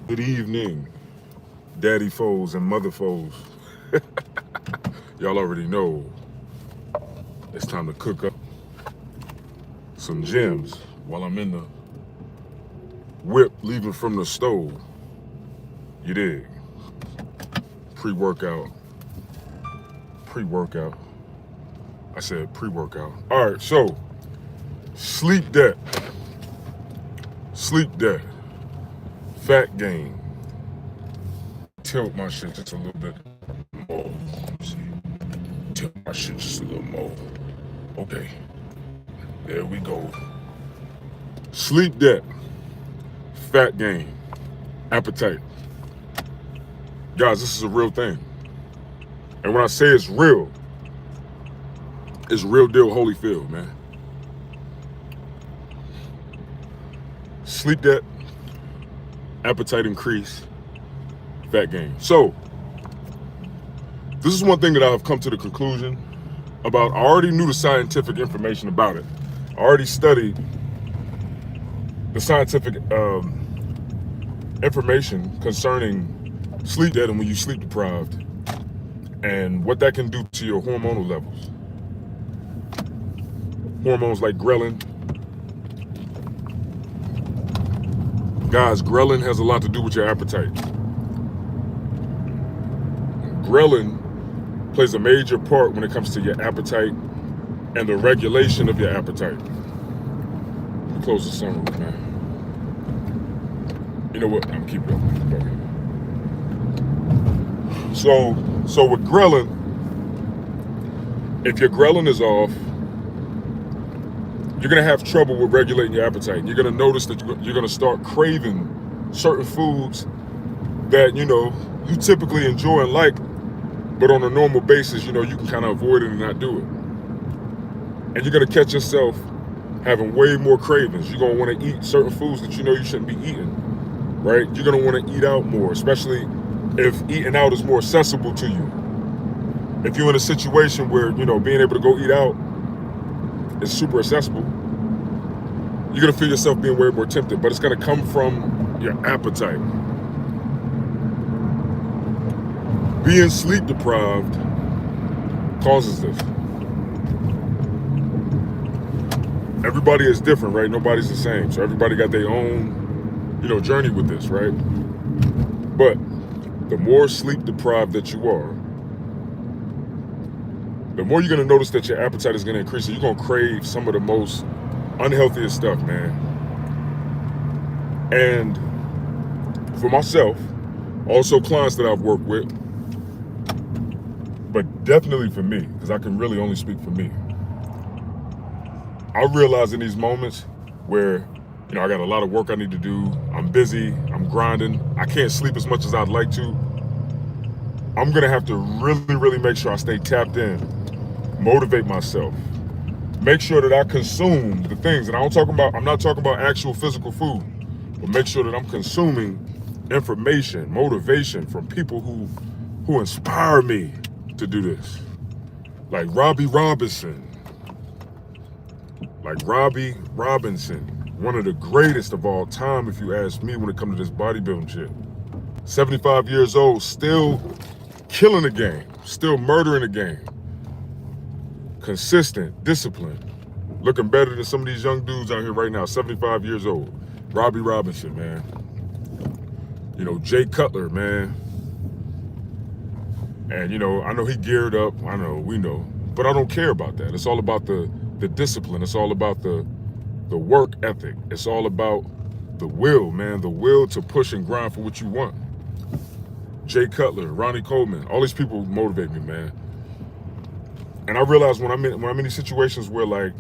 Good evening, daddy foes and mother foes. Y'all already know it's time to cook up some gems while I'm in the whip leaving from the stove. You dig? Pre-workout. Pre-workout. I said pre-workout. All right, so sleep debt. Sleep debt. Fat gain. Tilt my shit just a little bit more. Let me see. Tilt my shit just a little more. Okay. There we go. Sleep debt. Fat gain. Appetite. Guys, this is a real thing. And when I say it's real deal Holyfield, man. Sleep debt, appetite increase, fat gain. So, this is one thing that I've come to the conclusion about. I already knew the scientific information about it. I already studied the scientific information concerning sleep debt and when you sleep deprived and what that can do to your hormonal levels. Hormones like ghrelin. Guys, ghrelin has a lot to do with your appetite. Ghrelin plays a major part when it comes to your appetite and the regulation of your appetite. Let me close the sunroof, man. You know what? I'm keeping it open. So with ghrelin, if your ghrelin is off, you're gonna have trouble with regulating your appetite. You're gonna notice that you're gonna start craving certain foods that you typically enjoy and like, but on a normal basis, you can kind of avoid it and not do it. And you're gonna catch yourself having way more cravings. You're gonna want to eat certain foods that you shouldn't be eating, right? You're gonna want to eat out more, especially if eating out is more accessible to you. If you're in a situation where being able to go eat out is super accessible, you're gonna feel yourself being way more tempted, but it's gonna come from your appetite. Being sleep deprived causes this. Everybody is different, right? Nobody's the same. So everybody got their own, journey with this, right? But the more sleep deprived that you are, the more you're gonna notice that your appetite is gonna increase, and you're gonna crave some of the most unhealthiest stuff, man. And for myself, also clients that I've worked with, but definitely for me, because I can really only speak for me. I realize in these moments where, I got a lot of work I need to do, I'm busy, I'm grinding, I can't sleep as much as I'd like to, I'm gonna have to really, really make sure I stay tapped in, motivate myself, make sure that I consume the things, and I'm not talking about actual physical food, but make sure that I'm consuming information, motivation from people who inspire me to do this. Like Robbie Robinson, one of the greatest of all time, if you ask me, when it comes to this bodybuilding shit. 75 years old, still killing the game, still murdering the game. Consistent, disciplined, looking better than some of these young dudes out here right now, 75 years old. Robbie Robinson, man. Jay Cutler, man. And, I know he geared up, we know, but I don't care about that. It's all about the discipline. It's all about the work ethic. It's all about the will, man, the will to push and grind for what you want. Jay Cutler, Ronnie Coleman, all these people motivate me, man. And I realize when I'm in these situations where, like,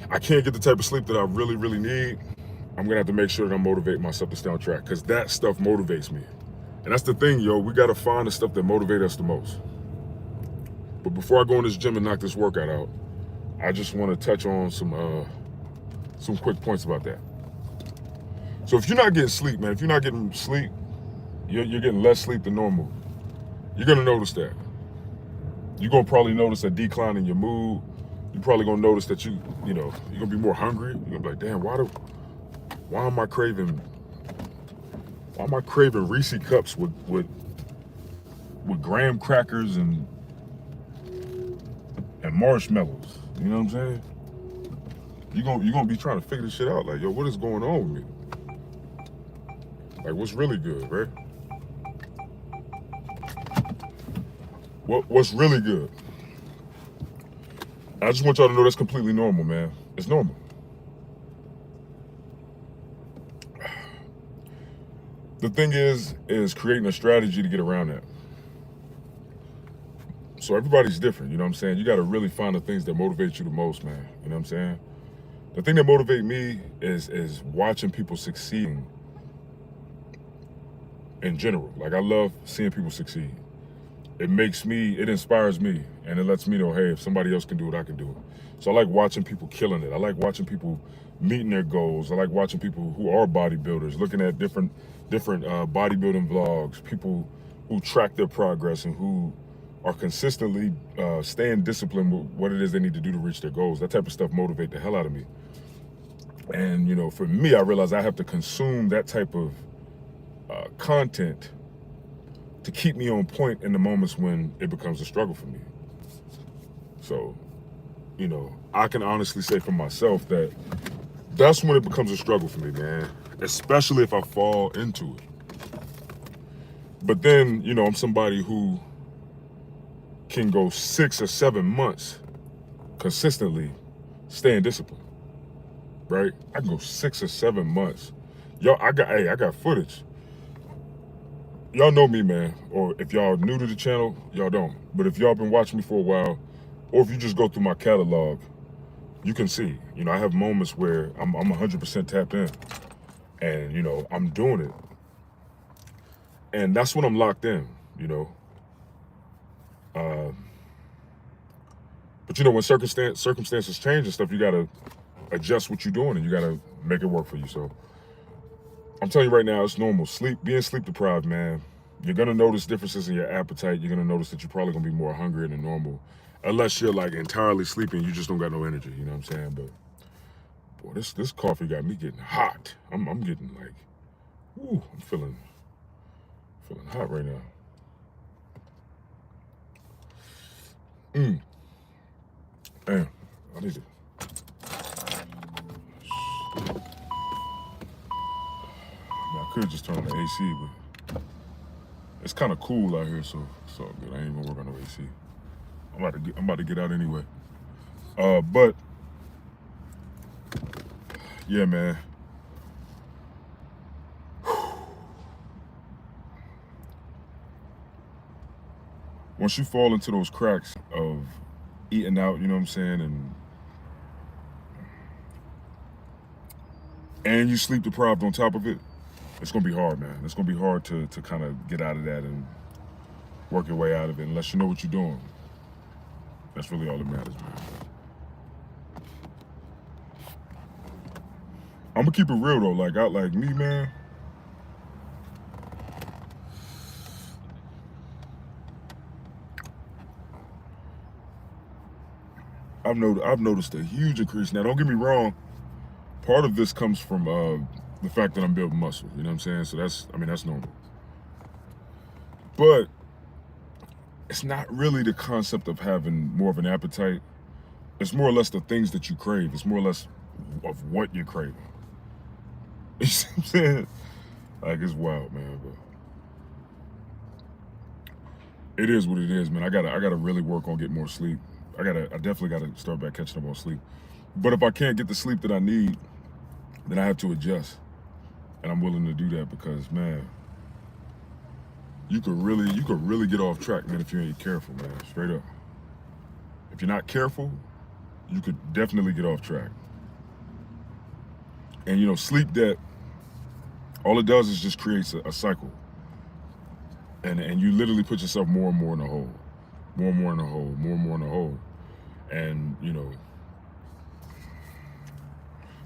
I can't get the type of sleep that I really, really need, I'm gonna have to make sure that I'm motivating myself to stay on track, because that stuff motivates me. And that's the thing, we gotta find the stuff that motivates us the most. But before I go in this gym and knock this workout out, I just want to touch on some quick points about that. So if you're not getting sleep, man, if you're not getting sleep, you're getting less sleep than normal. You're gonna notice that. You're gonna probably notice a decline in your mood. You're probably gonna notice that you're gonna be more hungry. You're gonna be like, damn, why Why am I craving Reese cups with graham crackers and marshmallows? You know what I'm saying? You're gonna be trying to figure this shit out. Like, yo, what is going on with me? Like, what's really good, right? What's really good? I just want y'all to know that's completely normal, man. It's normal. The thing is creating a strategy to get around that. So everybody's different, you know what I'm saying? You got to really find the things that motivate you the most, man. You know what I'm saying? The thing that motivates me is watching people succeeding in general. Like, I love seeing people succeed. It inspires me, and it lets me know, hey, if somebody else can do it, I can do it. So I like watching people killing it. I like watching people meeting their goals. I like watching people who are bodybuilders, looking at different bodybuilding vlogs, people who track their progress and who are consistently staying disciplined with what it is they need to do to reach their goals. That type of stuff motivates the hell out of me. And, you know, for me, I realize I have to consume that type of content to keep me on point in the moments when it becomes a struggle for me. So, you know, I can honestly say for myself that that's when it becomes a struggle for me, man. Especially if I fall into it. But then, you know, I'm somebody who can go 6 or 7 months consistently staying disciplined, right? I can go 6 or 7 months. Yo, I got footage. Y'all know me, man. Or if y'all new to the channel, y'all don't. But if y'all been watching me for a while, or if you just go through my catalog, you can see, you know, I have moments where I'm 100% tapped in, and, you know, I'm doing it. And that's when I'm locked in, you know. But, you know, when circumstances change and stuff, you got to adjust what you're doing, and you got to make it work for you. So I'm telling you right now, it's normal. Being sleep deprived, man, you're going to notice differences in your appetite. You're going to notice that you're probably going to be more hungry than normal. Unless you're, like, entirely sleeping, you just don't got no energy, you know what I'm saying? But, boy, this coffee got me getting hot. I'm getting, like, ooh, I'm feeling hot right now. Damn, I need to. I could just turn on the AC, but it's kind of cool out here, so it's all good. I ain't even work on no AC. I'm about to get out anyway. But yeah, man. Once you fall into those cracks of eating out, you know what I'm saying, and you sleep deprived on top of it, it's gonna be hard, man. It's gonna be hard to kind of get out of that and work your way out of it unless you know what you're doing. That's really all that matters, man. I'm gonna keep it real though. Like me, man. I've noticed a huge increase. Now, don't get me wrong. Part of this comes from the fact that I'm building muscle. You know what I'm saying? So that's normal. But it's not really the concept of having more of an appetite. It's more or less the things that you crave. It's more or less of what you're craving. You see what I'm saying? Like, it's wild, man. But it is what it is, man. I gotta really work on getting more sleep. I definitely gotta start back catching up on sleep. But if I can't get the sleep that I need, then I have to adjust. And I'm willing to do that because, man, you could really get off track, man, if you ain't careful, man. Straight up. If you're not careful, you could definitely get off track. And, you know, sleep debt, all it does is just creates a cycle. And you literally put yourself more and more in a hole. More and more in a hole. More and more in a hole. And, you know,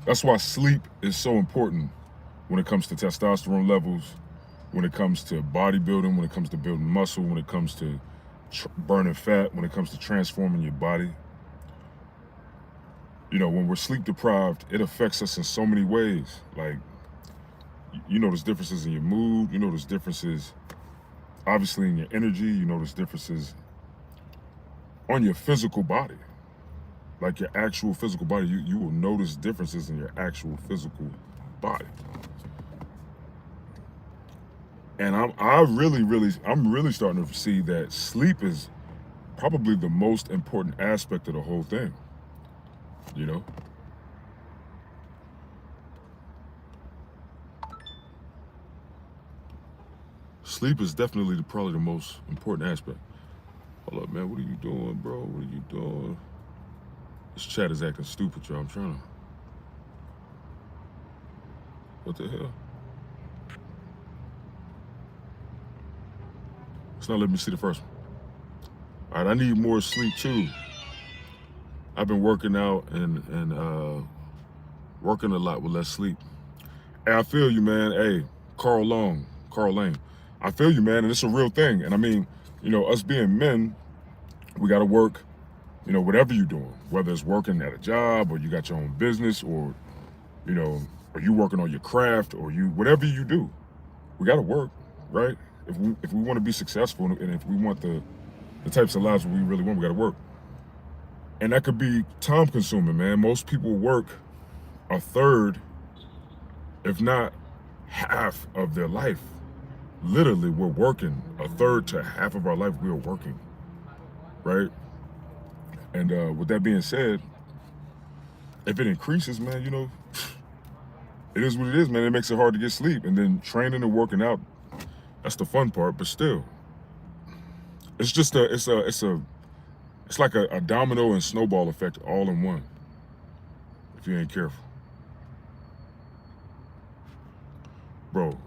that's why sleep is so important when it comes to testosterone levels, when it comes to bodybuilding, when it comes to building muscle, when it comes to burning fat, when it comes to transforming your body. You know, when we're sleep deprived, it affects us in so many ways. Like, You notice differences in your mood. You notice differences, obviously, in your energy. You notice differences on your physical body, like your actual physical body. You will notice differences in your actual physical body. And I'm really starting to see that sleep is probably the most important aspect of the whole thing. You know, sleep is definitely probably the most important aspect. Hold up, man. What are you doing, bro? What are you doing? This chat is acting stupid, y'all. I'm trying to. What the hell? It's not letting me see the first one. All right, I need more sleep too. I've been working out and working a lot with less sleep. Hey, I feel you, man. Hey, Carl Lane. I feel you, man, and it's a real thing. And I mean, you know, us being men, we got to work. You know, whatever you're doing, whether it's working at a job or you got your own business or, you know, or you working on your craft or you whatever you do, we got to work, right? If we want to be successful and if we want the types of lives we really want, we got to work. And that could be time consuming, man. Most people work a third, if not half of their life. Literally, we're working a third to half of our life. We're working, right? And with that being said, if it increases, man, you know, it is what it is, man. It makes it hard to get sleep. And then training and working out, that's the fun part. But still, it's just it's like a domino and snowball effect all in one. If you ain't careful, bro.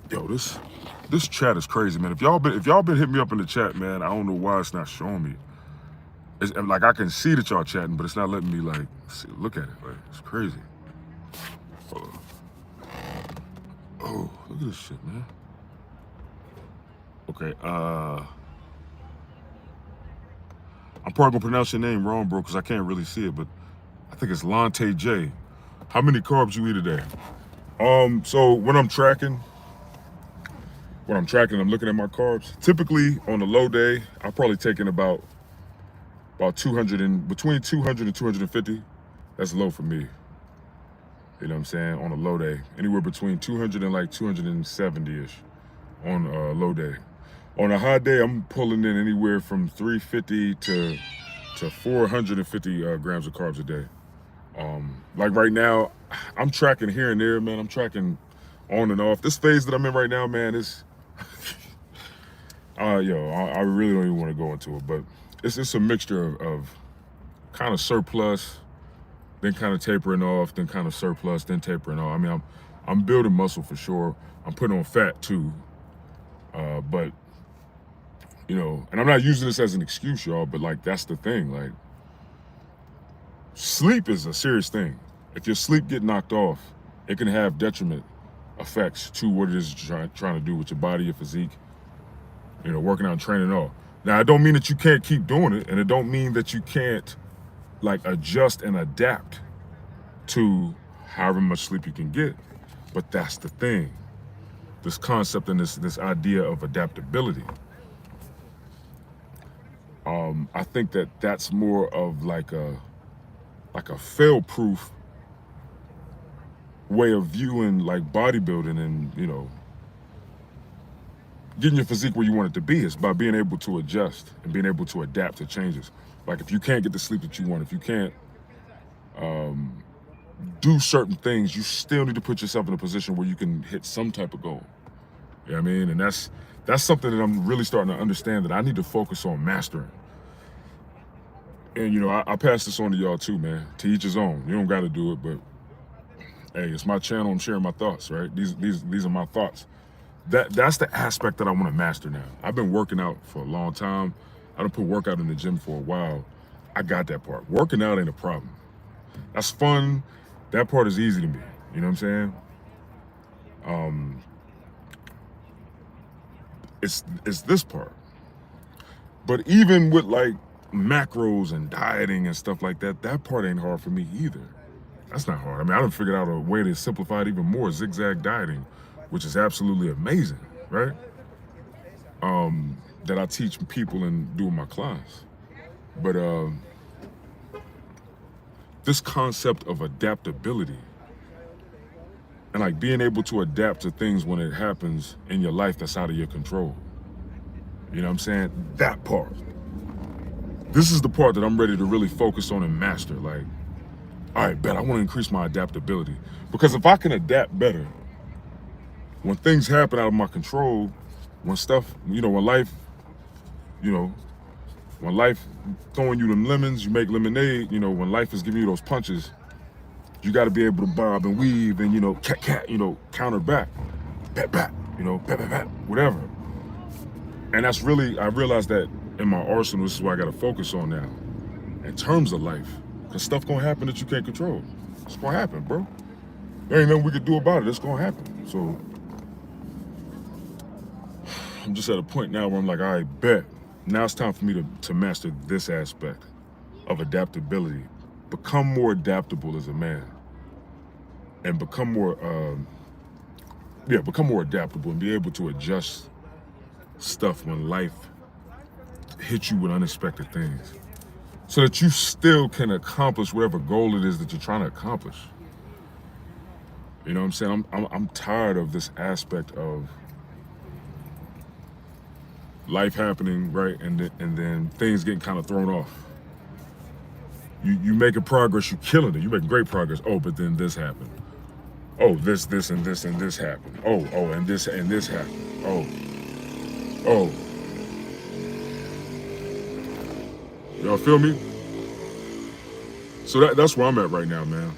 Yo, this chat is crazy, man. If y'all been hitting me up in the chat, man, I don't know why it's not showing me. It's like I can see that y'all chatting, but it's not letting me like look at it. Like it's crazy. Oh, look at this shit, man. Okay, I'm probably gonna pronounce your name wrong, bro, because I can't really see it, but I think it's Lante J. How many carbs you eat a day? So when I'm tracking, I'm looking at my carbs. Typically on a low day, I'll probably take in about 200 and between 200 and 250. That's low for me. You know what I'm saying? On a low day, anywhere between 200 and like 270-ish on a low day. On a high day, I'm pulling in anywhere from 350 to 450 grams of carbs a day. Like right now, I'm tracking here and there, man. I'm tracking on and off. This phase that I'm in right now, man, is I really don't even want to go into it, but it's a mixture of kind of surplus, then kind of tapering off, then kind of surplus, then tapering off. I mean, I'm building muscle for sure. I'm putting on fat too, but you know, and I'm not using this as an excuse, y'all, but like that's the thing. Like, sleep is a serious thing. If your sleep get knocked off, it can have detriment effects to what it is you're trying to do with your body, your physique. You know, working out and training all. Now, I don't mean that you can't keep doing it, and it don't mean that you can't like adjust and adapt to however much sleep you can get. But that's the thing. This concept and this idea of adaptability. I think that's more of like a fail-proof way of viewing like bodybuilding and, you know, getting your physique where you want it to be is by being able to adjust and being able to adapt to changes. Like if you can't get the sleep that you want, if you can't do certain things, you still need to put yourself in a position where you can hit some type of goal. You know what I mean? And that's something that I'm really starting to understand that I need to focus on mastering. And you know, I pass this on to y'all too, man. To each his own. You don't got to do it, but hey, it's my channel. I'm sharing my thoughts, right? These are my thoughts. That's the aspect that I want to master now. I've been working out for a long time. I don't put workout in the gym for a while. I got that part. Working out ain't a problem. That's fun. That part is easy to me. You know what I'm saying? It's this part. But even with like macros and dieting and stuff like that, that part ain't hard for me either. That's not hard. I mean, I done figured out a way to simplify it even more, zigzag dieting, which is absolutely amazing, right? That I teach people and do in my class. But this concept of adaptability and like being able to adapt to things when it happens in your life that's out of your control. You know what I'm saying? That part. This is the part that I'm ready to really focus on and master. Like, all right, bet I want to increase my adaptability. Because if I can adapt better, when things happen out of my control, when stuff, when life, when life throwing you them lemons, you make lemonade, when life is giving you those punches, you got to be able to bob and weave and, counter back, bat, bat, bat, bat, bat, whatever. And that's really, I realized that in my arsenal, this is what I got to focus on now in terms of life. Because stuff going to happen that you can't control. It's going to happen, bro. There ain't nothing we can do about it. It's going to happen. So I'm just at a point now where I'm like, all right, bet. Now it's time for me to master this aspect of adaptability. Become more adaptable as a man. And become more adaptable and be able to adjust stuff when life hits you with unexpected things. So that you still can accomplish whatever goal it is that you're trying to accomplish. You know what I'm saying? I'm tired of this aspect of life happening, right? And then things getting kind of thrown off. You making progress, you killing it. You making great progress. Oh, but then this happened. Oh, this, and this, and this happened. Oh, and this happened. Oh. Y'all feel me? So that's where I'm at right now, man.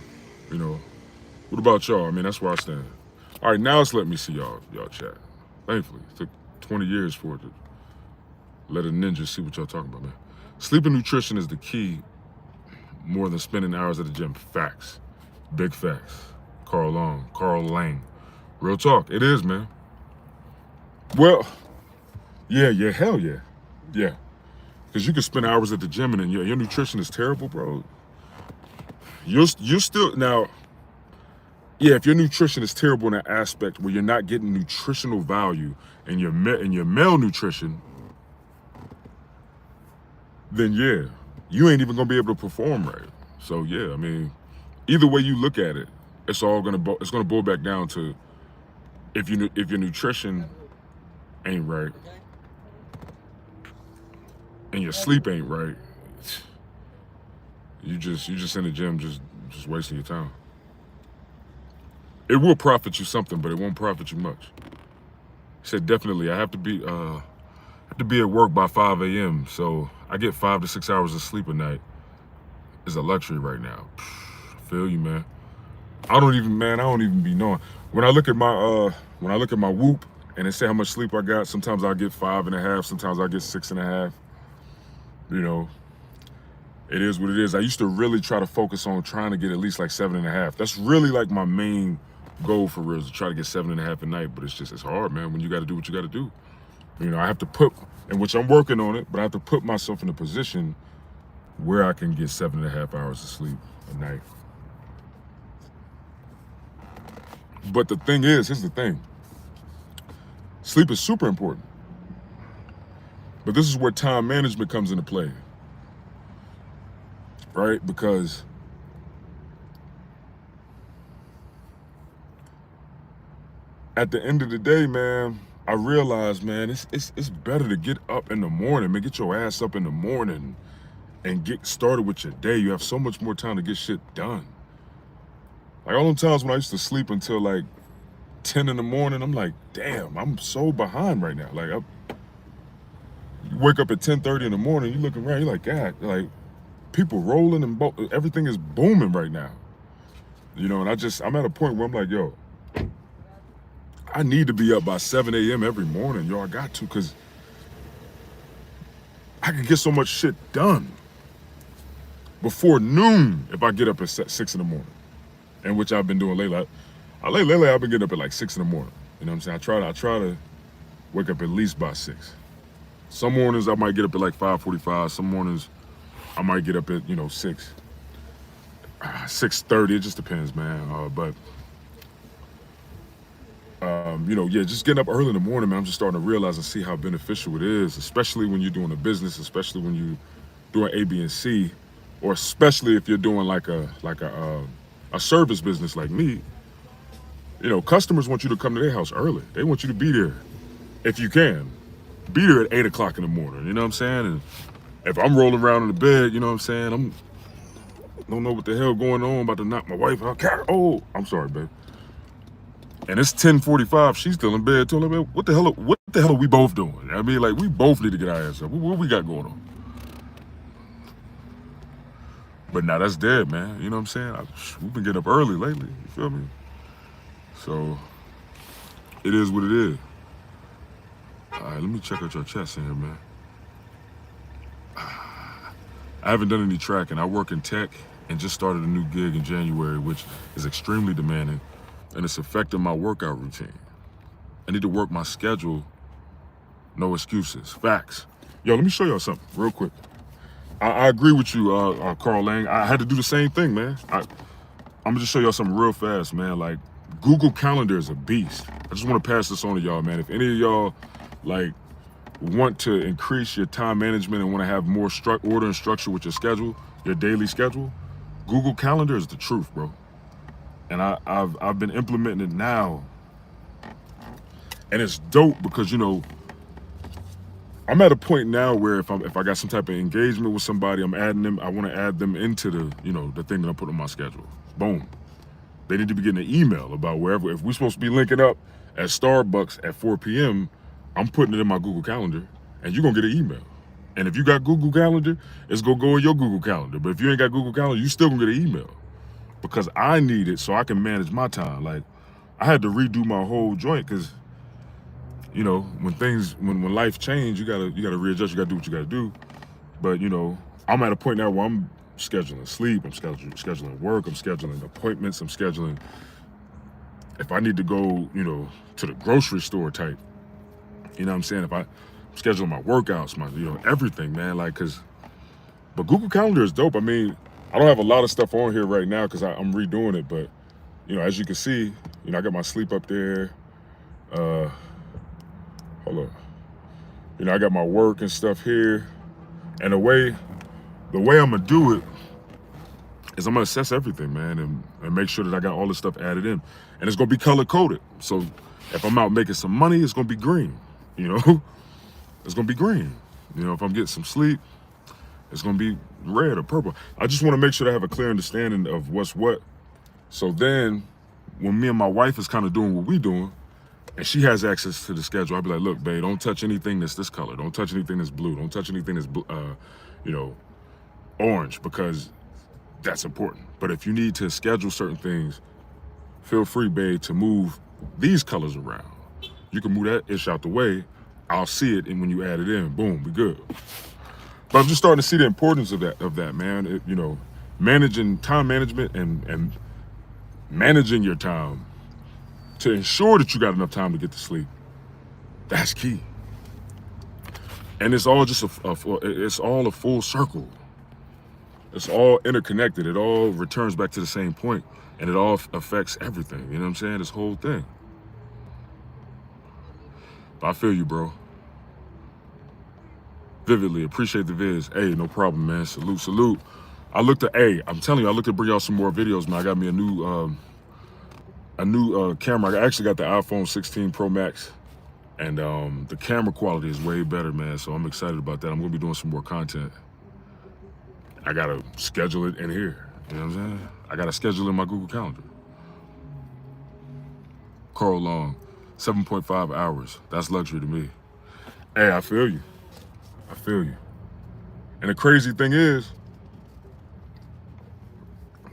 What about y'all? I mean, that's where I stand. All right, now let's let me see y'all chat. Thankfully, it took 20 years for it to let a ninja see what y'all talking about, man. Sleep and nutrition is the key more than spending hours at the gym. Facts. Big facts. Carl Lang. Real talk. It is, man. Well, yeah, hell yeah. Yeah. Because you can spend hours at the gym and then your nutrition is terrible, bro. You're still, now, yeah, if your nutrition is terrible in that aspect where you're not getting nutritional value in your malnutrition, then yeah, you ain't even gonna be able to perform right. So yeah, I mean, either way you look at it, it's gonna boil back down to if your nutrition ain't right and your sleep ain't right, you just in the gym just wasting your time. It will profit you something, but it won't profit you much. He said definitely I have to be at work by 5 a.m. So I get 5 to 6 hours of sleep a night. Is a luxury right now. I feel you, man. I don't even be knowing. When I look at my Whoop and they say how much sleep I got, sometimes I get 5.5, sometimes I get 6.5. It is what it is. I used to really try to focus on trying to get at least like 7.5. That's really like my main goal for real, is to try to get 7.5 at night, but it's hard, man, when you got to do what you got to do. I have to put, in which I'm working on it, but I have to put myself in a position where I can get 7.5 hours of sleep a night. But the thing is, here's the thing. Sleep is super important. But this is where time management comes into play. Right? Because at the end of the day, man, I realize, man, it's better to get up in the morning, man. Get your ass up in the morning and get started with your day. You have so much more time to get shit done. Like all them times when I used to sleep until like 10 in the morning, I'm like, damn, I'm so behind right now. Like, you wake up at 10:30 in the morning, you looking around, you're like, God, like, people rolling and everything is booming right now. And I'm at a point where I'm like, yo, I need to be up by 7 a.m. every morning, yo. I got to, because I can get so much shit done before noon if I get up at 6 in the morning, and which I've been doing lately. Lately, I've been getting up at like 6 in the morning. You know what I'm saying? I try to wake up at least by 6. Some mornings I might get up at like 5:45. Some mornings I might get up at 6. 6:30. It just depends, man. You know, yeah, just getting up early in the morning, man. I'm just starting to realize and see how beneficial it is, especially when you're doing a business, especially when you're doing A, B, and C, or especially if you're doing a service business like me. You know, customers want you to come to their house early. They want you to be there if you can. Be there at 8 o'clock in the morning. You know what I'm saying? And if I'm rolling around in the bed, you know what I'm saying? Don't know what the hell going on. About to knock my wife out. Oh, I'm sorry, babe. And it's 10:45. She's still in bed. Telling me, what the hell are we both doing? I mean, like, we both need to get our ass up. What we got going on? But now that's dead, man. You know what I'm saying? We've been getting up early lately. You feel me? So it is what it is. All right, let me check out your chest in here, man. I haven't done any tracking. I work in tech and just started a new gig in January, which is extremely demanding, and it's affecting my workout routine. I need to work my schedule. No excuses. Facts. Yo, let me show y'all something real quick. I agree with you, Carl Lang. I had to do the same thing, man. I'm gonna just show y'all something real fast, man. Like, Google Calendar is a beast. I just want to pass this on to y'all, man. If any of y'all like want to increase your time management and want to have more order and structure with your schedule, your daily schedule, Google Calendar is the truth, bro. And I've been implementing it now, and it's dope because, you know, I'm at a point now where if I got some type of engagement with somebody, I'm adding them. I want to add them into the thing that I'm putting on my schedule. Boom. They need to be getting an email about wherever. If we're supposed to be linking up at Starbucks at 4 p.m., I'm putting it in my Google Calendar, and you're gonna get an email. And if you got Google Calendar, it's gonna go in your Google Calendar. But if you ain't got Google Calendar, you still gonna get an email, because I need it so I can manage my time. Like, I had to redo my whole joint because, you know, when life change, you gotta readjust. You gotta do what you gotta do. But, you know, I'm at a point now where I'm scheduling sleep. I'm scheduling work. I'm scheduling appointments. I'm scheduling if I need to go, you know, to the grocery store type. You know what I'm saying? If I'm scheduling my workouts, everything, man. Like, but Google Calendar is dope. I mean, I don't have a lot of stuff on here right now because I'm redoing it. But, you know, as you can see, you know, I got my sleep up there. Hold up. You know, I got my work and stuff here. And the way I'm gonna do it is I'm gonna assess everything, man, and make sure that I got all this stuff added in. And it's gonna be color coded. So if I'm out making some money, it's gonna be green. You know, it's gonna be green. You know, if I'm getting some sleep, it's gonna be red or purple. I just want to make sure that I have a clear understanding of what's what. So then, when me and my wife is kind of doing what we doing, and she has access to the schedule, I'll be like, look, babe, don't touch anything that's this color. Don't touch anything that's blue. Don't touch anything that's orange, because that's important. But if you need to schedule certain things, feel free, babe, to move these colors around. You can move that ish out the way. I'll see it, and when you add it in, boom, we good. But I'm just starting to see the importance of that, man. You know, managing time management and managing your time to ensure that you got enough time to get to sleep. That's key. And it's all just it's all a full circle. It's all interconnected. It all returns back to the same point, and it all affects everything. You know what I'm saying? This whole thing. But I feel you, bro. Vividly appreciate the vids. Hey, no problem, man. Salute. I'm telling you, I looked to bring y'all some more videos, man. I got me a new camera. I actually got the iPhone 16 Pro Max, and the camera quality is way better, man. So I'm excited about that. I'm gonna be doing some more content. I gotta schedule it in here. You know what I'm saying? I gotta schedule it in my Google Calendar. Carl Long, 7.5 hours. That's luxury to me. Hey, I feel you. And the crazy thing is,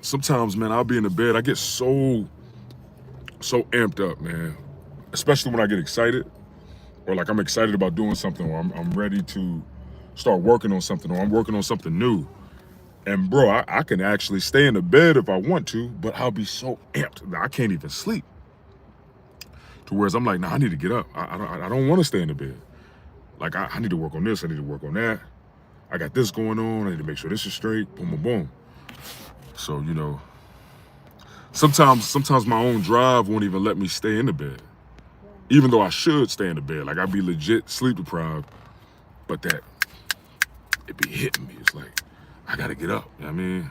sometimes, man, I'll be in the bed. I get so amped up, man. Especially when I get excited, or like I'm excited about doing something, or I'm ready to start working on something, or I'm working on something new. And bro, I can actually stay in the bed if I want to, but I'll be so amped that I can't even sleep. To whereas I'm like, nah, I need to get up. I don't want to stay in the bed. Like, I need to work on this. I need to work on that. I got this going on. I need to make sure this is straight. Boom, boom, boom. So, you know, sometimes my own drive won't even let me stay in the bed, even though I should stay in the bed. Like, I'd be legit sleep deprived, but that, it be hitting me. It's like, I gotta get up, you know what I mean?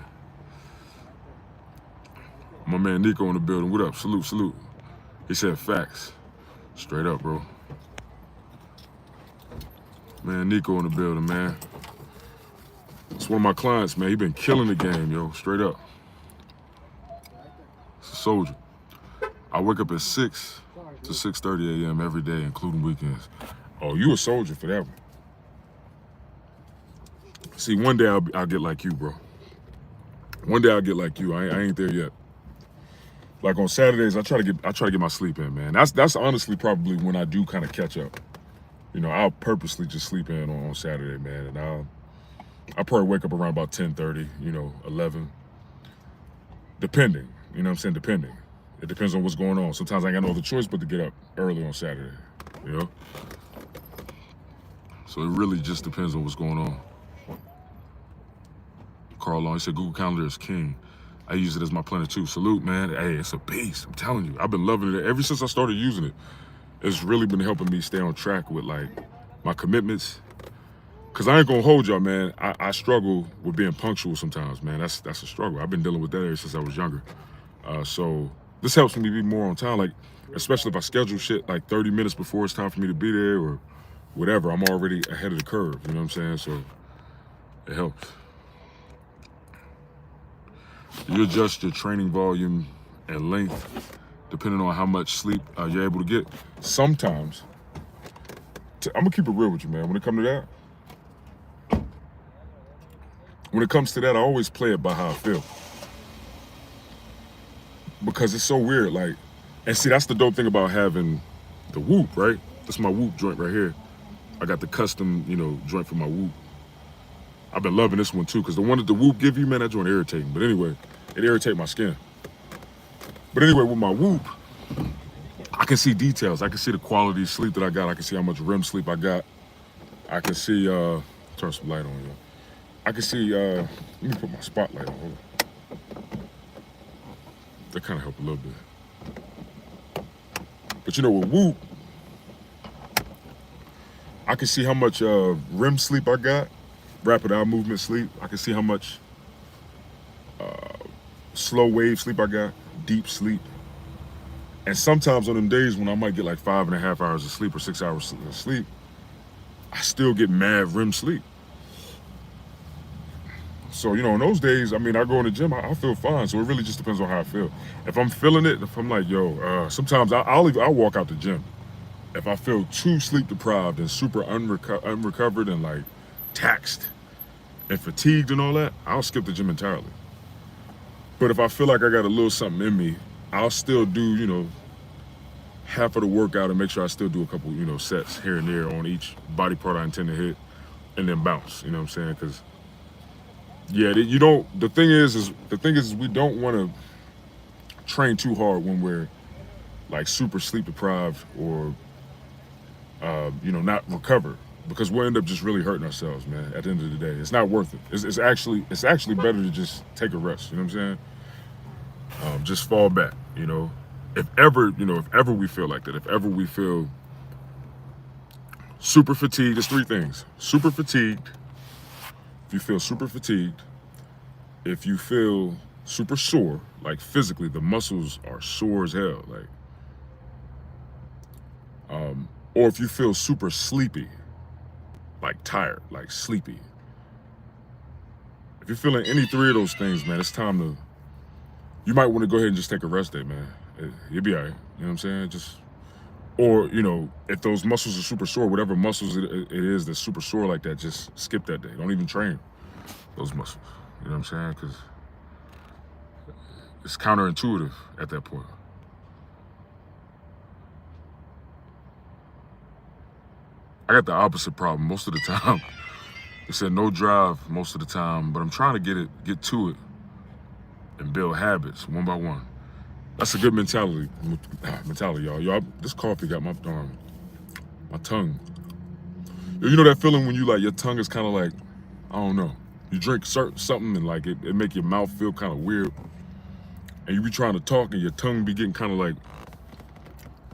My man Nico in the building, what up? Salute, salute. He said facts. Straight up, bro. Man, Nico in the building, man. It's one of my clients, man. He been killing the game, yo, straight up. It's a soldier. I wake up at 6 to 6:30 a.m. every day, including weekends. Oh, you a soldier for that one. See, one day I'll get like you, bro. One day I'll get like you. I ain't there yet. Like on Saturdays, I try to get my sleep in, man. That's honestly probably when I do kind of catch up. You know, I'll purposely just sleep in on Saturday, man, and I'll probably wake up around about 10:30, you know, 11. Depending, you know what I'm saying? Depending. It depends on what's going on. Sometimes I ain't got no other choice but to get up early on Saturday, you know? So it really just depends on what's going on. Carl Long, he said Google Calendar is king. I use it as my planner too. Salute, man. Hey, it's a beast. I'm telling you. I've been loving it ever since I started using it. It's really been helping me stay on track with like my commitments. Cause I ain't gonna hold y'all, man. I struggle with being punctual sometimes, man. That's a struggle. I've been dealing with that ever since I was younger. So this helps me be more on time. Like, especially if I schedule shit like 30 minutes before it's time for me to be there or whatever, I'm already ahead of the curve. You know what I'm saying? So it helps. You adjust your training volume and length depending on how much sleep you're able to get. Sometimes, I'm gonna keep it real with you, man. When it comes to that, I always play it by how I feel. Because it's so weird, like, and see, that's the dope thing about having the Whoop, right? That's my Whoop joint right here. I got the custom, you know, joint for my Whoop. I've been loving this one too, because the one that the Whoop give you, man, that joint irritating. But anyway, it irritates my skin. But anyway, with my Whoop, I can see details. I can see the quality of sleep that I got. I can see how much REM sleep I got. I can see, turn some light on, yo. I can see, let me put my spotlight on, hold on. That kind of helped a little bit. But you know, with Whoop, I can see how much REM sleep I got, rapid eye movement sleep. I can see how much slow wave sleep I got, deep sleep. And sometimes on them days when I might get like 5.5 hours of sleep or 6 hours of sleep, I still get mad REM sleep. So, you know, in those days, I mean, I go in the gym, I feel fine. So it really just depends on how I feel. If I'm feeling it, if I'm like, yo, sometimes I'll walk out the gym. If I feel too sleep deprived and super unrecovered and like taxed and fatigued and all that, I'll skip the gym entirely. But if I feel like I got a little something in me, I'll still do, you know, half of the workout and make sure I still do a couple, you know, sets here and there on each body part I intend to hit and then bounce, you know what I'm saying? Because yeah, you don't, the thing is we don't want to train too hard when we're like super sleep deprived or, you know, not recovered, because we'll end up just really hurting ourselves, man. At the end of the day, it's not worth it. It's actually better to just take a rest. You know what I'm saying? Just fall back. You know, if ever we feel like that, if ever we feel super fatigued, there's three things: super fatigued. If you feel super fatigued, if you feel super sore, like physically, the muscles are sore as hell, like, or if you feel super sleepy, like tired, like sleepy. If you're feeling any three of those things, man, it's time to, you might want to go ahead and just take a rest day, man. You'll be all right, you know what I'm saying? Just, or, you know, if those muscles are super sore, whatever muscles it is that's super sore like that, just skip that day. Don't even train those muscles, you know what I'm saying? Because it's counterintuitive at that point. I got the opposite problem most of the time. They said no drive most of the time, but I'm trying to get to it and build habits one by one. That's a good mentality, y'all. Yo, this coffee got my tongue. You know that feeling when you like, your tongue is kind of like, I don't know. You drink something and like it make your mouth feel kind of weird. And you be trying to talk and your tongue be getting kind of like,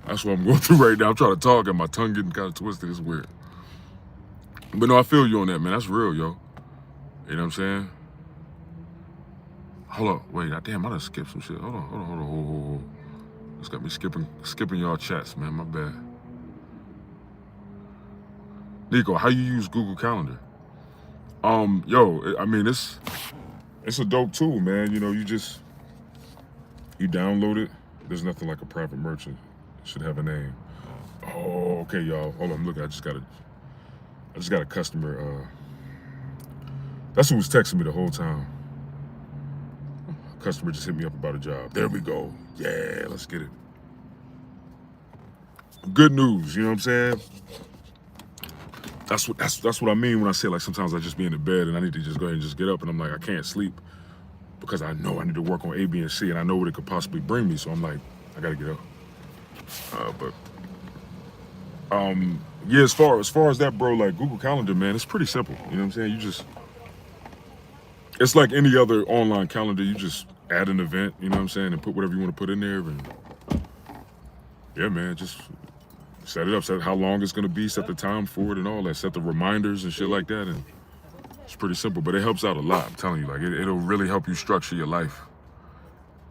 that's what I'm going through right now. I'm trying to talk and my tongue getting kind of twisted. It's weird. But no, I feel you on that, man. That's real, yo. You know what I'm saying? Hold up, wait, damn, I done skipped some shit. Hold on. It's got me skipping y'all chats, man, my bad. Nico, how you use Google Calendar? Yo, I mean, it's a dope tool, man. You know, you download it. There's nothing like a private merchant. It should have a name. Oh, okay, y'all. Hold on, look, I just got a customer. That's who was texting me the whole time. Customer just hit me up about a job. There we go. Yeah, let's get it. Good news, you know what I'm saying? That's what I mean when I say like sometimes I just be in the bed and I need to just go ahead and just get up and I'm like I can't sleep because I know I need to work on A, B, and C and I know what it could possibly bring me. So I'm like, I gotta get up. Yeah, as far as that, bro, like Google Calendar, man, it's pretty simple. You know what I'm saying? It's like any other online calendar. You just add an event, you know what I'm saying, and put whatever you want to put in there. And yeah, man, just set it up, set how long it's gonna be, set the time for it and all that, set the reminders and shit like that. And it's pretty simple, but it helps out a lot. I'm telling you, like it'll really help you structure your life.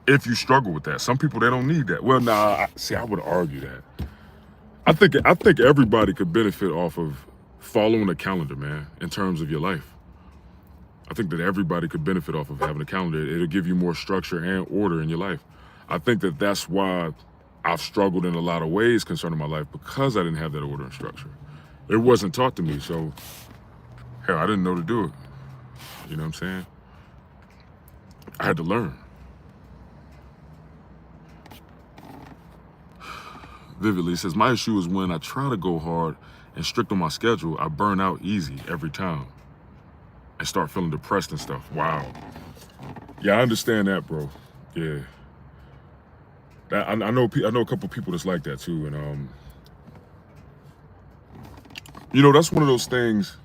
If you struggle with that, some people they don't need that. Well, nah, I would argue that. I think everybody could benefit off of following a calendar, man, in terms of your life. I think that everybody could benefit off of having a calendar. It'll give you more structure and order in your life. I think that that's why I've struggled in a lot of ways concerning my life, because I didn't have that order and structure. It wasn't taught to me, so hell, I didn't know to do it. You know what I'm saying? I had to learn. Vividly says, my issue is when I try to go hard and strict on my schedule, I burn out easy every time and start feeling depressed and stuff. Wow. Yeah, I understand that, bro. Yeah. I know a couple people that's like that too, and you know, that's one of those things.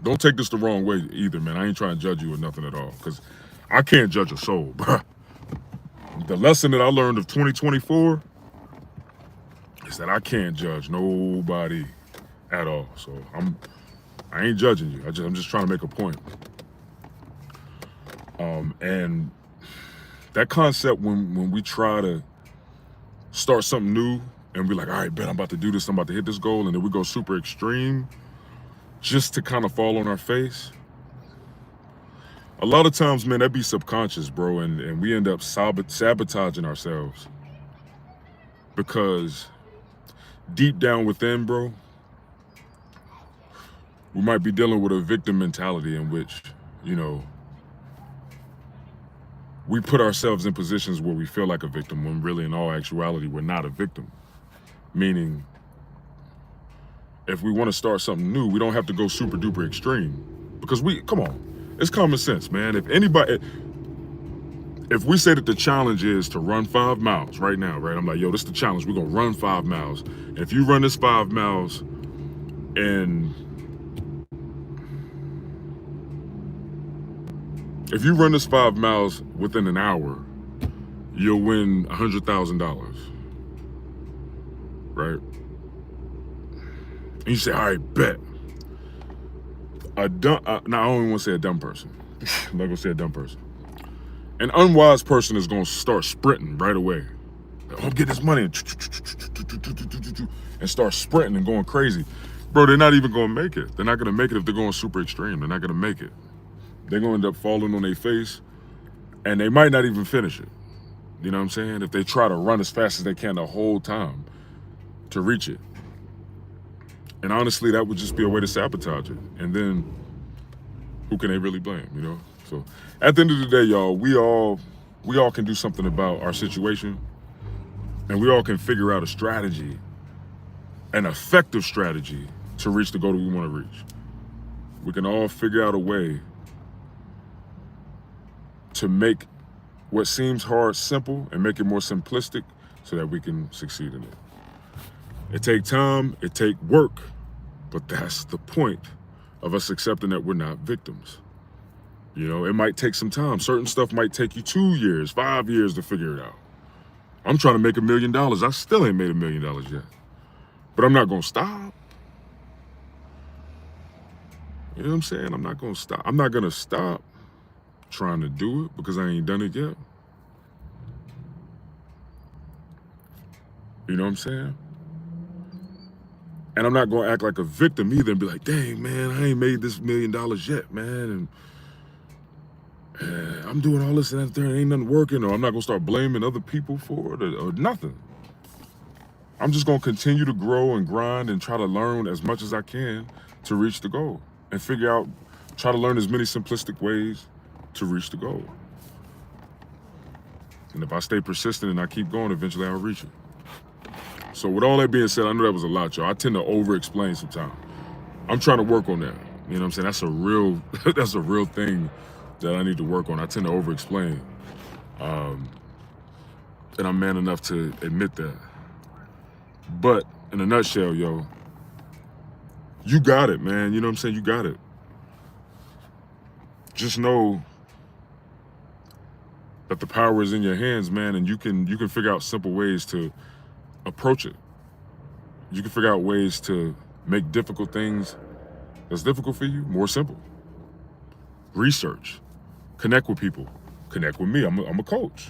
Don't take this the wrong way either, man. I ain't trying to judge you or nothing at all, because I can't judge a soul, bro. The lesson that I learned of 2024 is that I can't judge nobody at all. So I ain't judging you. I'm just trying to make a point. And that concept when we try to start something new and we're like, all right, bet I'm about to do this, I'm about to hit this goal, and then we go super extreme just to kind of fall on our face. A lot of times, man, that be subconscious, bro, and we end up sabotaging ourselves, because deep down within, bro, we might be dealing with a victim mentality in which, you know, we put ourselves in positions where we feel like a victim when really in all actuality we're not a victim. Meaning, if we want to start something new, we don't have to go super duper extreme, because come on, it's common sense, man. If we say that the challenge is to run 5 miles right now, right? I'm like, yo, this is the challenge. We're gonna run 5 miles. And if you run this 5 miles and if you run this 5 miles within an hour, you'll win $100,000, right? And you say, all right, bet. Now, I don't even want to say a dumb person. I'm not gonna say a dumb person. An unwise person is gonna start sprinting right away. Oh, get this money and start sprinting and going crazy. Bro, they're not even gonna make it. They're not gonna make it if they're going super extreme. They're not gonna make it. They're gonna end up falling on their face, and they might not even finish it. You know what I'm saying? If they try to run as fast as they can the whole time to reach it. And honestly, that would just be a way to sabotage it. And then who can they really blame, you know? So at the end of the day, y'all, we all can do something about our situation, and we all can figure out a strategy, an effective strategy to reach the goal that we want to reach. We can all figure out a way to make what seems hard simple and make it more simplistic so that we can succeed in it. It takes time, it takes work, but that's the point of us accepting that we're not victims. You know, it might take some time. Certain stuff might take you 2 years, 5 years to figure it out. I'm trying to make $1 million. I still ain't made $1 million yet. But I'm not going to stop. You know what I'm saying? I'm not going to stop. I'm not going to stop trying to do it because I ain't done it yet. You know what I'm saying? And I'm not going to act like a victim either and be like, dang, man, I ain't made this $1 million yet, man. And I'm doing all this and that, there ain't nothing working, or I'm not going to start blaming other people for it or nothing. I'm just going to continue to grow and grind and try to learn as much as I can to reach the goal and try to learn as many simplistic ways to reach the goal. And if I stay persistent and I keep going, eventually I'll reach it. So with all that being said, I know that was a lot, y'all. I tend to over-explain sometimes. I'm trying to work on that. You know what I'm saying? That's a real thing that I need to work on. I tend to over-explain. And I'm man enough to admit that. But in a nutshell, yo, you got it, man. You know what I'm saying? You got it. Just know that the power is in your hands, man, and you can figure out simple ways to approach it. You can figure out ways to make difficult things that's difficult for you more simple. Research, connect with people, connect with me. I'm a coach.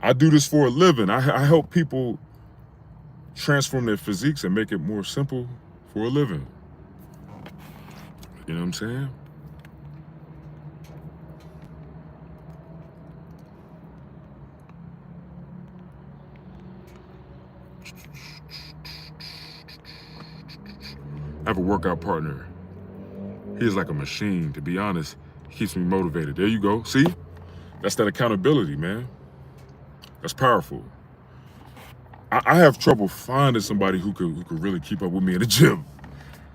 I do this for a living. I help people transform their physiques and make it more simple for a living. You know what I'm saying? I have a workout partner. He is like a machine, to be honest. He keeps me motivated. There you go. See? That's that accountability, man. That's powerful. I have trouble finding somebody who could really keep up with me in the gym.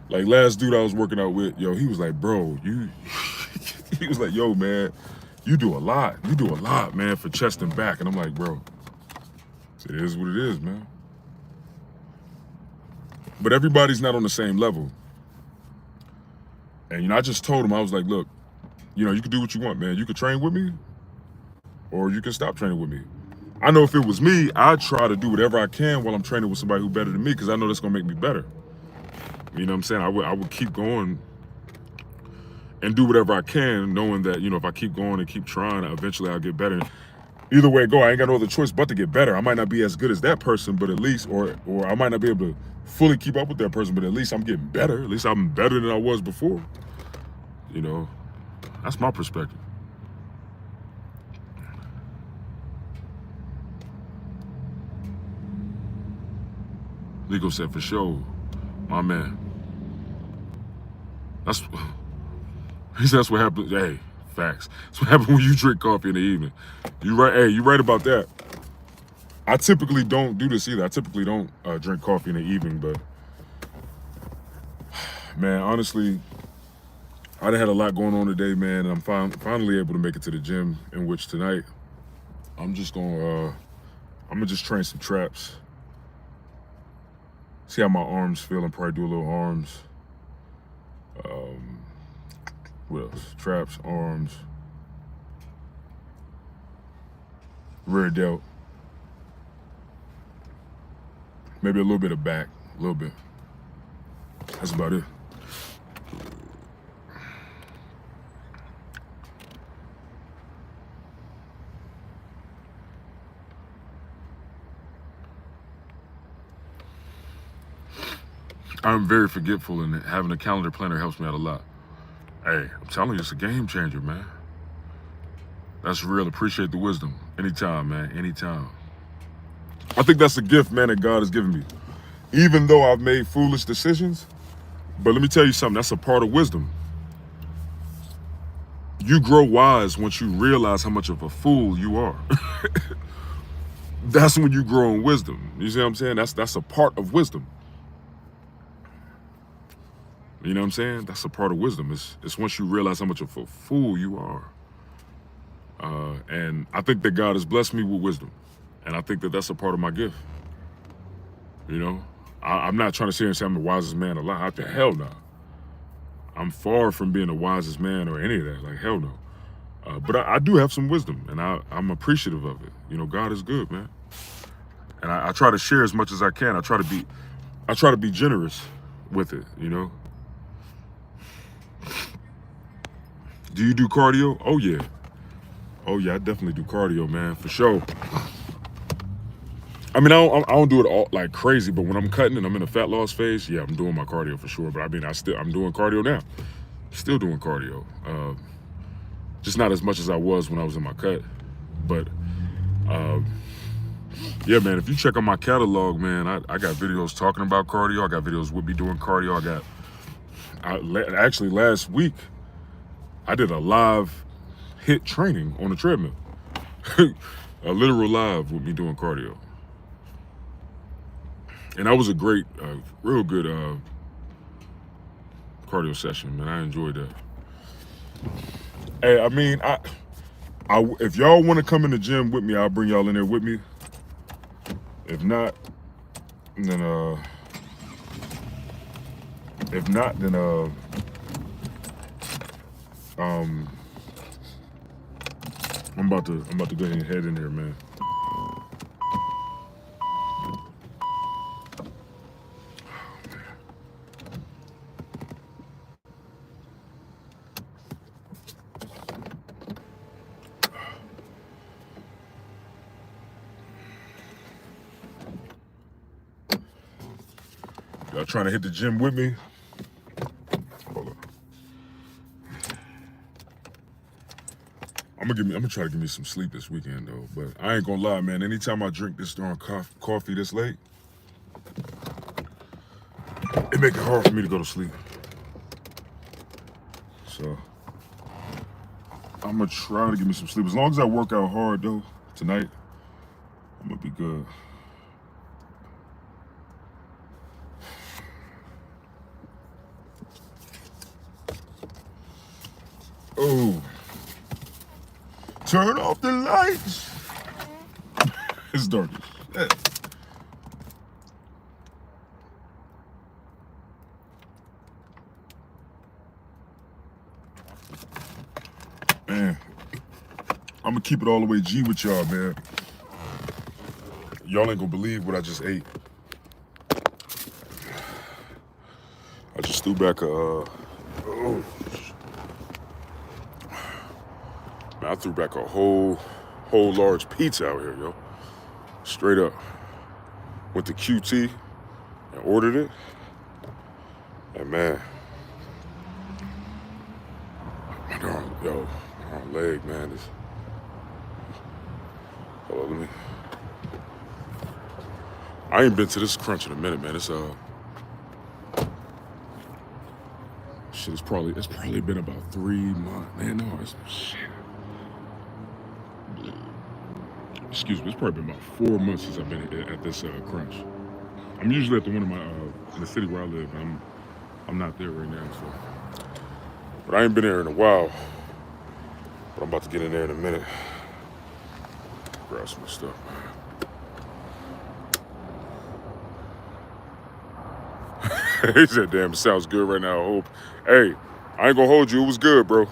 Like last dude I was working out with, yo, he was like, bro, he was like, yo, man, you do a lot. You do a lot, man, for chest and back. And I'm like, bro, it is what it is, man. But everybody's not on the same level. And, I just told him, I was like, look, you can do what you want, man. You can train with me or you can stop training with me. I know if it was me, I'd try to do whatever I can while I'm training with somebody who's better than me because I know that's going to make me better. You know what I'm saying? I would keep going and do whatever I can knowing that, if I keep going and keep trying, eventually I'll get better. Either way it go, I ain't got no other choice but to get better. I might not be as good as that person, but at least, or I might not be able to fully keep up with that person, but at least I'm getting better. At least I'm better than I was before. That's my perspective. Legal said, for sure, my man. He said that's what happens. Hey, facts. That's what happens when you drink coffee in the evening. You right. Hey, you right about that. I typically don't do this either. I typically don't drink coffee in the evening, but man, honestly, I done had a lot going on today, man, and I'm finally able to make it to the gym, in which tonight I'm gonna just train some traps. See how my arms feel and probably do a little arms. What else? Traps, arms, rear delt. Maybe a little bit of back, a little bit. That's about it. I'm very forgetful, and having a calendar planner helps me out a lot. Hey, I'm telling you, it's a game changer, man. That's real. Appreciate the wisdom. Anytime, man. Anytime. I think that's a gift, man, that God has given me. Even though I've made foolish decisions, but let me tell you something, that's a part of wisdom. You grow wise once you realize how much of a fool you are. That's when you grow in wisdom. You see what I'm saying? That's a part of wisdom. You know what I'm saying? That's a part of wisdom. It's once you realize how much of a fool you are. And I think that God has blessed me with wisdom. And I think that that's a part of my gift. I'm not trying to sit here and say I'm the wisest man alive. Hell no. I'm far from being the wisest man or any of that. Like, hell no. But I do have some wisdom, and I'm appreciative of it. You know, God is good, man. And I try to share as much as I can. I try to be generous with it, you know. Do you do cardio? Oh yeah. Oh yeah, I definitely do cardio, man, for sure. I mean, I don't do it all like crazy, but when I'm cutting and I'm in a fat loss phase, yeah, I'm doing my cardio for sure. But I mean, I'm doing cardio now. Still doing cardio. Just not as much as I was when I was in my cut. But yeah, man, if you check out my catalog, man, I got videos talking about cardio. I got videos with me doing cardio. Actually last week, I did a live hit training on the treadmill. A literal live with me doing cardio. And that was a great, real good cardio session, man. I enjoyed that. Hey, I mean, if y'all want to come in the gym with me, I'll bring y'all in there with me. If not, then I'm about to go ahead and head in there, man. Y'all trying to hit the gym with me? Hold on. I'm gonna try to give me some sleep this weekend though. But I ain't gonna lie, man. Anytime I drink this darn coffee this late, it make it hard for me to go to sleep. So I'm gonna try to give me some sleep. As long as I work out hard though tonight, I'm gonna be good. Oh, turn off the lights. It's dark as shit. Man, I'm gonna keep it all the way G with y'all, man. Y'all ain't gonna believe what I just ate. I just threw back I threw back a whole large pizza out here, yo. Straight up. Went to QT and ordered it. And man, my leg, man, is. Hold on, I ain't been to this crunch in a minute, man. It's shit. It's probably been about 3 months, man. No, it's shit. Excuse me. It's probably been about 4 months since I've been at this crunch. I'm usually at the one in the city where I live. I'm not there right now, so. But I ain't been there in a while. But I'm about to get in there in a minute. Grab some stuff. He said, damn, it sounds good right now, I hope. Hey, I ain't gonna hold you. It was good, bro.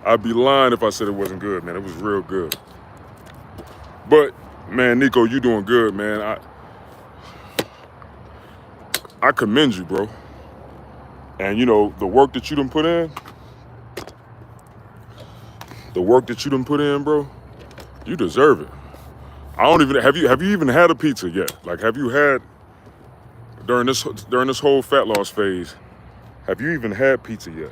I'd be lying if I said it wasn't good, man. It was real good. But, man, Nico, you doing good, man. I commend you, bro. And, you know, the work that you done put in, bro, you deserve it. I don't even, have you even had a pizza yet? Like, have you had, during this whole fat loss phase, have you even had pizza yet?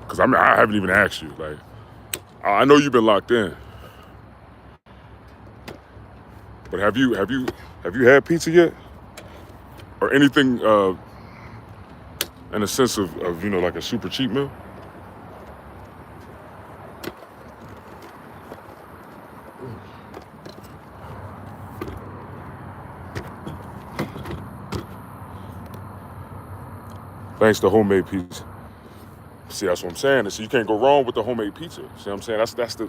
Because I mean, I haven't even asked you. Like, I know you've been locked in, but have you had pizza yet, or anything in a sense of you know, like a super cheap meal? Thanks to homemade pizza. See, that's what I'm saying. So you can't go wrong with the homemade pizza. See what I'm saying? That's the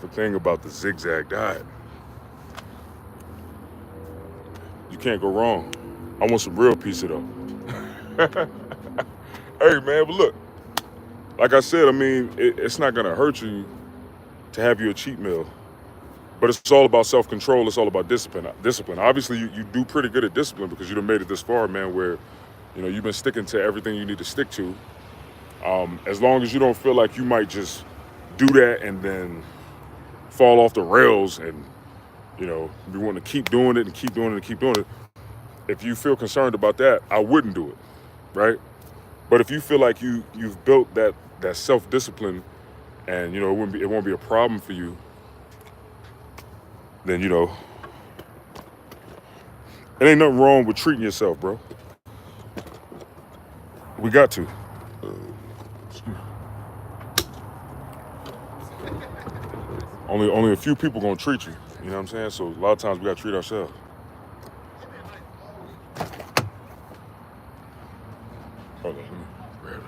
thing about the zigzag diet. You can't go wrong. I want some real pizza though. Hey man, but look, like I said, I mean, it's not gonna hurt you to have you a cheat meal. But it's all about self-control. It's all about discipline. Discipline. Obviously, you do pretty good at discipline because you done made it this far, man, where, you've been sticking to everything you need to stick to. As long as you don't feel like you might just do that and then fall off the rails and, you want to keep doing it and keep doing it and keep doing it. If you feel concerned about that, I wouldn't do it, right? But if you feel like you've built that self-discipline and, it won't be a problem for you, then, it ain't nothing wrong with treating yourself, bro. We got to. Only a few people gonna treat you. You know what I'm saying? So a lot of times we gotta treat ourselves. Hold on, let me grab it.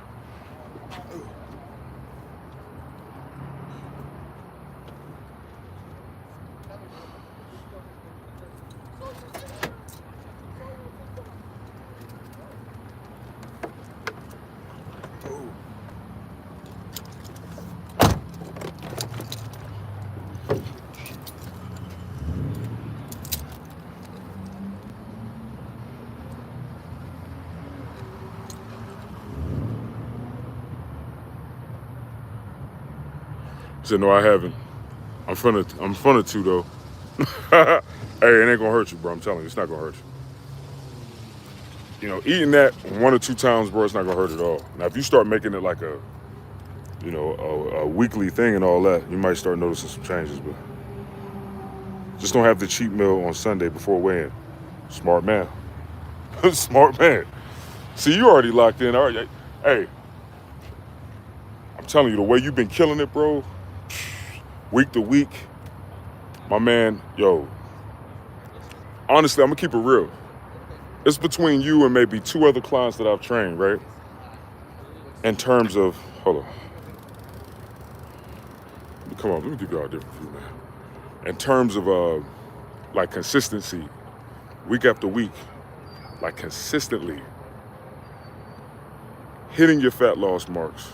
He said, no, I haven't. I'm finna to though. Hey, it ain't gonna hurt you, bro. I'm telling you, it's not gonna hurt you. Eating that 1 or 2 times, bro, it's not gonna hurt at all. Now, if you start making it like a weekly thing and all that, you might start noticing some changes, but just don't have the cheat meal on Sunday before weigh-in. Smart man. Smart man. See, you already locked in. All right. Hey, I'm telling you, the way you've been killing it, bro, week to week, my man, yo, honestly, I'm gonna keep it real. It's between you and maybe 2 other clients that I've trained, right? In terms of, hold on. Come on, let me give y'all a different view, man. In terms of like consistency, week after week, like consistently hitting your fat loss marks,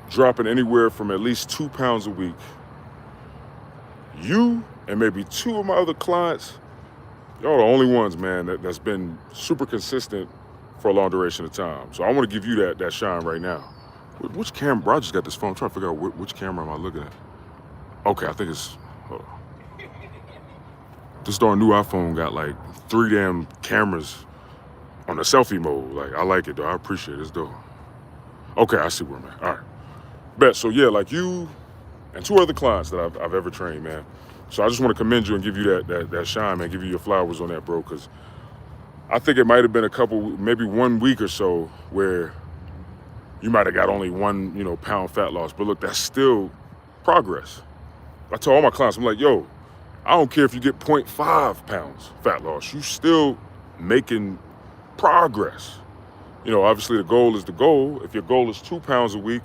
dropping anywhere from at least 2 pounds a week. You and maybe 2 of my other clients, y'all the only ones, man, that's been super consistent for a long duration of time. So I want to give you that shine right now. Which camera? Bro, I just got this phone. I'm trying to figure out which camera am I looking at. Okay, I think it's. This darn new iPhone got like 3 damn cameras on the selfie mode. Like, I like it though. I appreciate it. It's dope. Okay, I see where I'm at. All right. Bet. So yeah, like you and 2 other clients that I've ever trained, man. So I just want to commend you and give you that shine, man. Give you your flowers on that, bro. Because I think it might have been a couple, maybe 1 week or so where you might have got only 1, pound fat loss. But look, that's still progress. I told all my clients, I'm like, yo, I don't care if you get 0.5 pounds fat loss. You still making progress. Obviously the goal is the goal. If your goal is 2 pounds a week,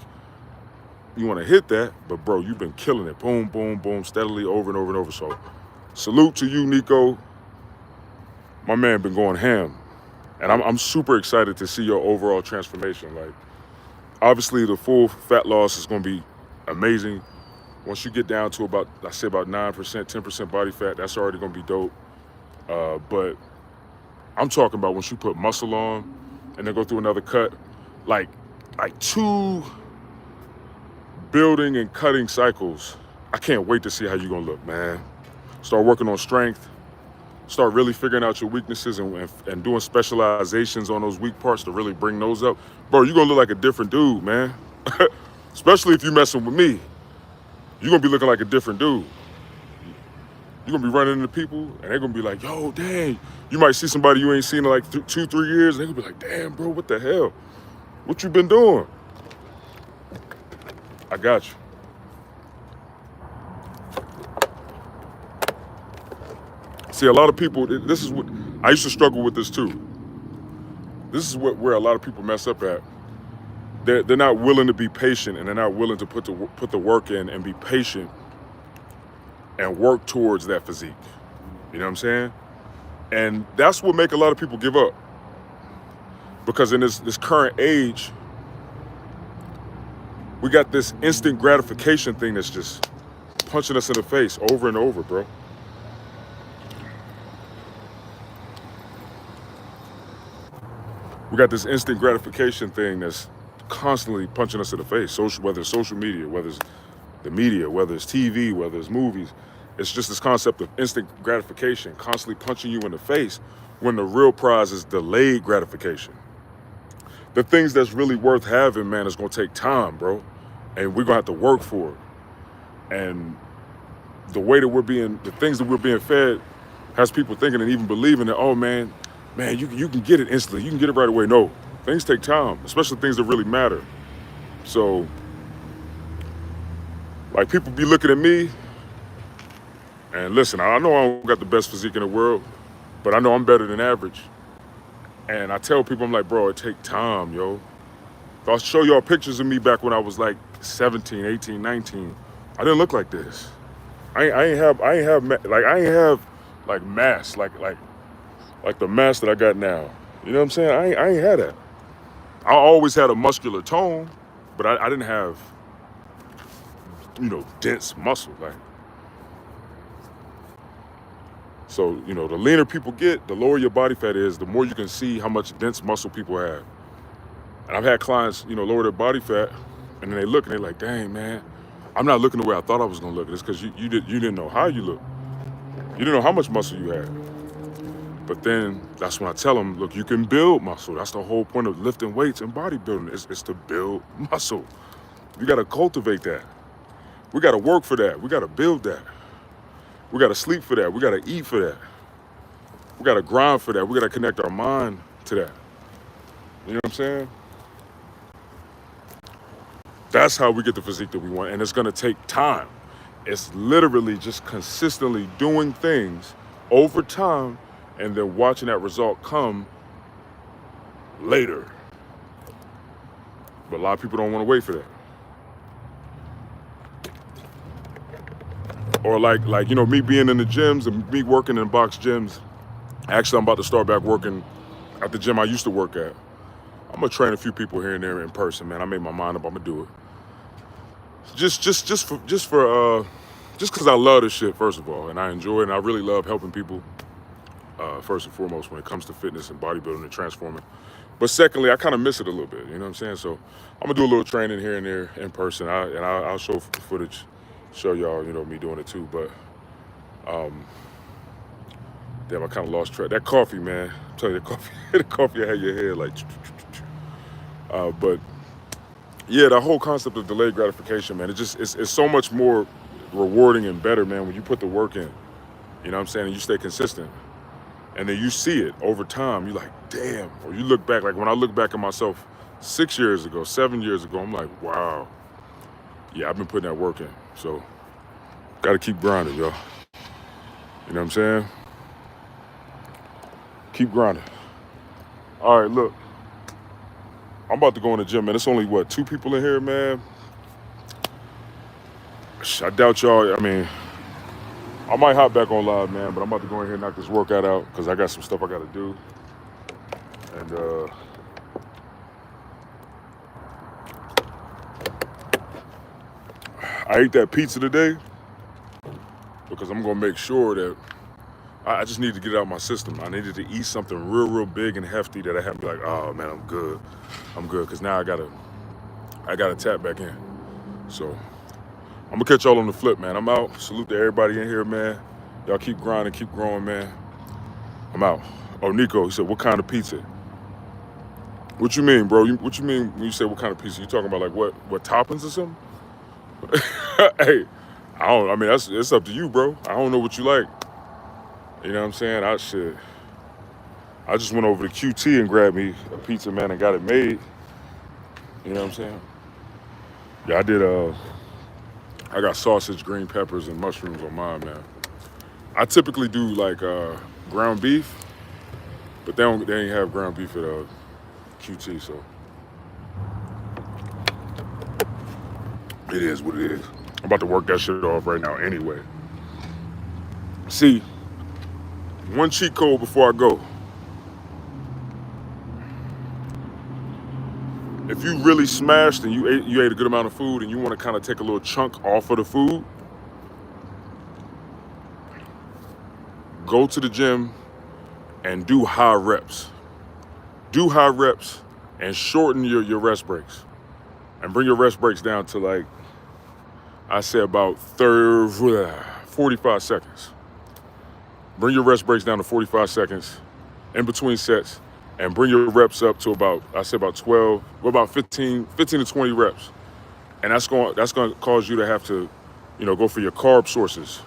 you want to hit that. But bro, you've been killing it. Boom, boom, boom, steadily over and over and over. So salute to you, Nico. My man been going ham. And I'm super excited to see your overall transformation. Like, obviously the full fat loss is going to be amazing. Once you get down to about 9%, 10% body fat, that's already going to be dope. But I'm talking about once you put muscle on and then go through another cut, like 2 building and cutting cycles. I can't wait to see how you're going to look, man. Start working on strength. Start really figuring out your weaknesses and doing specializations on those weak parts to really bring those up. Bro, you're going to look like a different dude, man. Especially if you're messing with me. You're going to be looking like a different dude. You're going to be running into people, and they're going to be like, yo, dang. You might see somebody you ain't seen in like 2-3 years, and they're going to be like, damn, bro, what the hell? What you been doing? I got you. See, a lot of people, this is what, I used to struggle with this too. This is where a lot of people mess up at. They're not willing to be patient, and they're not willing to put the work in and be patient and work towards that physique. You know what I'm saying? And that's what make a lot of people give up. Because in this current age, we got this instant gratification thing that's just punching us in the face over and over, bro. We got this instant gratification thing that's constantly punching us in the face. Whether it's social media, whether it's the media, whether it's TV, whether it's movies. It's just this concept of instant gratification, constantly punching you in the face when the real prize is delayed gratification. The things that's really worth having, man, is gonna take time, bro. And we're gonna have to work for it. And the way that the things that we're being fed has people thinking and even believing that, oh man, you can get it instantly. You can get it right away. No, things take time, especially things that really matter. So, like, people be looking at me, and listen, I know I don't got the best physique in the world, but I know I'm better than average. And I tell people, I'm like, bro, it take time, yo. If I'll show y'all pictures of me back when I was like 17, 18, 19, I didn't look like this. I ain't have mass, like the mass that I got now. You know what I'm saying? I ain't had that. I always had a muscular tone, but I didn't have, dense muscle. So, the leaner people get, the lower your body fat is, the more you can see how much dense muscle people have. And I've had clients, lower their body fat, and then they look and they're like, dang, man, I'm not looking the way I thought I was gonna look. It's because you didn't know how you look. You didn't know how much muscle you had. But then that's when I tell them, look, you can build muscle. That's the whole point of lifting weights and bodybuilding. It's to build muscle. You gotta cultivate that. We gotta work for that. We gotta build that. We gotta sleep for that. We gotta eat for that. We gotta grind for that. We gotta connect our mind to that. You know what I'm saying? That's how we get the physique that we want, and it's gonna take time. It's literally just consistently doing things over time and then watching that result come later. But a lot of people don't want to wait for that. Or like me being in the gyms and me working in box gyms. Actually, I'm about to start back working at the gym I used to work at. I'm gonna train a few people here and there in person, man. I made my mind up. I'm gonna do it. Just because I love this shit, first of all, and I enjoy it, and I really love helping people. First and foremost, when it comes to fitness and bodybuilding and transforming. But secondly, I kind of miss it a little bit. You know what I'm saying? So I'm gonna do a little training here and there in person. I'll show footage, show y'all, me doing it too. But damn, I kind of lost track. That coffee, man. I'm telling you, the coffee had your head like. But yeah, the whole concept of delayed gratification, man. It's so much more rewarding and better, man, when you put the work in. You know what I'm saying? And you stay consistent. And then you see it over time. You're like, damn. Or you look back, like when I look back at myself 6 years ago, 7 years ago, I'm like, wow. Yeah, I've been putting that work in. So, got to keep grinding, y'all. You know what I'm saying? Keep grinding. All right, look. I'm about to go in the gym, man. It's only, 2 people in here, man? I doubt y'all, I might hop back on live, man, but I'm about to go in here and knock this workout out because I got some stuff I got to do. And I ate that pizza today because I'm going to make sure that I just need to get it out of my system. I needed to eat something real, real big and hefty that I have to be like, oh, man, I'm good. Because now I got to tap back in. So I'm gonna catch y'all on the flip, man. I'm out. Salute to everybody in here, man. Y'all keep grinding, keep growing, man. I'm out. Oh, Nico, he said, what kind of pizza? What you mean, bro? What you mean when you say what kind of pizza? You talking about like what toppings or something? Hey, it's up to you, bro. I don't know what you like. You know what I'm saying? I just went over to QT and grabbed me a pizza, man, and got it made. You know what I'm saying? Yeah, I did, I got sausage, green peppers, and mushrooms on mine, man. I typically do like ground beef, but they ain't have ground beef at QT, so it is what it is. I'm about to work that shit off right now anyway. See, One cheat code before I go. If you really smashed and you ate a good amount of food and you want to kind of take a little chunk off of the food, go to the gym and do high reps. Do high reps and shorten your rest breaks. And bring your rest breaks down to, like, I say about 45 seconds. Bring your rest breaks down to 45 seconds in between sets. And bring your reps up to about 12, or about 15 to 20 reps. And that's going to cause you to have to, go for your carb sources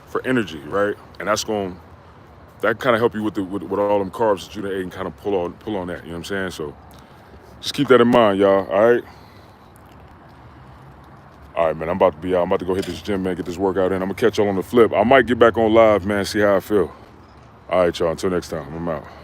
for energy, right? And that kind of help you with all them carbs that you ate and kind of pull on that, you know what I'm saying? So just keep that in mind, y'all, all right? All right, man, I'm about to go hit this gym, man, get this workout in. I'm going to catch y'all on the flip. I might get back on live, man, see how I feel. All right, y'all, until next time, I'm out.